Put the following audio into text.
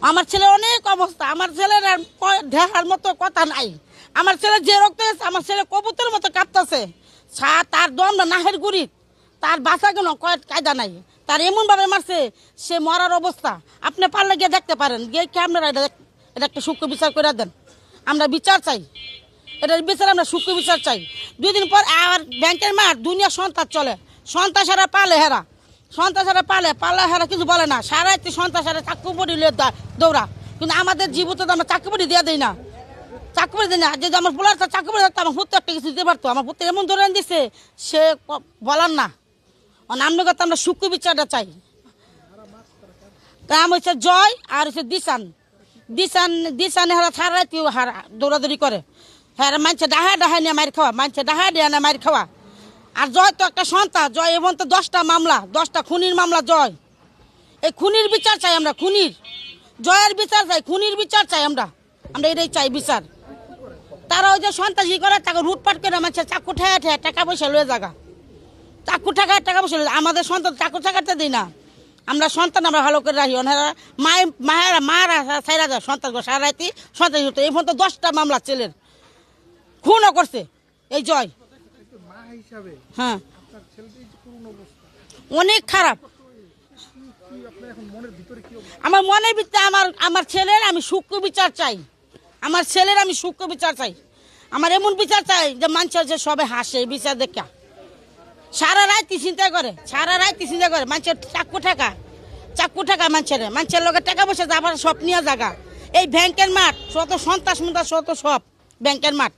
আমার ছেলে অনেক অবস্থা, আমার ছেলের আর দেখার মতো কথা নাই। আমার ছেলে যে রক্ত গেছে, আমার ছেলে কবুতরের মতো কাঁপতেছে। তার দম না নাহের গুড়ি, তার বাসা কেন কায়দা নাই। তার এমনভাবে মারছে, সে মরার অবস্থা। আপনি পারলে গিয়ে দেখতে পারেন, গিয়ে কি আপনারা এটা একটা সূক্ষ্ম বিচার করে দেন। আমরা বিচার চাই, এটার বিচার আমরা সূক্ষ্ম বিচার চাই। 2 দিন পর আর ব্যাংকের মাঠ দুনিয়া সন্ত্রাস চলে, সন্ত্রাসেরা পালে হেরা, সন্ত্রাসেরা পালে হেরা কিছু বলে না। সারাইতে সন্ত্রাসেরা চাকু পড়ি দৌড়া, কিন্তু আমাদের জীবিত তো আমরা চাকু পড়ি দিয়ে দিই না, চাকু পড়ি দিই না। যদি আমার পোলার চাকু পড়ি থাকতো, আমার পুত্র একটা কিছু দিতে পারতো। আমার পুত্র এমন ধরে দিছে, সে বলার না। নামনে কথা আমরা সূক্ষ্ম বিচারটা চাই। নাম হচ্ছে জয় আর হচ্ছে দিশান। দিশান হেরা সারাইতে হারা দৌড়াদৌড়ি করে, হ্যাঁ মানছে ডাহা নিয়ে মার খাওয়া, মানছে ডাহা দিয়ে না মার খাওয়া। আর জয় তো একটা সন্তান, জয় এবং তো 10টা মামলা, 10টা খুনির মামলা জয়। এই খুনির বিচার চাই আমরা, খুনির জয়ের বিচার চাই, খুনির বিচার চাই আমরা এটাই চাই বিচার। তারা ওই যে সন্ত্রাসী করে, তাকে লুটপাট করে মানুষের চাকু ঠেয়া ঠেয়া টাকা পয়সা লয়ে জায়গা, চাকু টাকা পয়সা লয়ে। আমাদের সন্তান চাকু ঠেকাতে দিই না, আমরা সন্তান আমরা ভালো করে রাখি। ওনারা মায়েরা ছাইরা যায় সন্তান সারা রাইতি সন্ত্রাসী হতো। এই পর্যন্ত 10টা মামলা ছেলের খুনও করছে এই জয়। হ্যাঁ অনেক খারাপ। আমার মনের ভিতরে আমার ছেলের আমি সূক্ষ্ম বিচার চাই, আমার ছেলের আমি সূক্ষ্ম বিচার চাই। আমার এমন বিচার চাই যে মানুষের যে সবে হাসে বিচার দেখা। সারা রাইতি চিন্তা করে, সারা রাইতি চিন্তা করে মানুষের চাকু ঠেকা মানুষের লোকের টাকা পয়সা আবার সব নিয়ে জায়গা। এই ব্যাংকের মাঠ শত সন্ত্রাস সত সব ব্যাংকের মাঠ।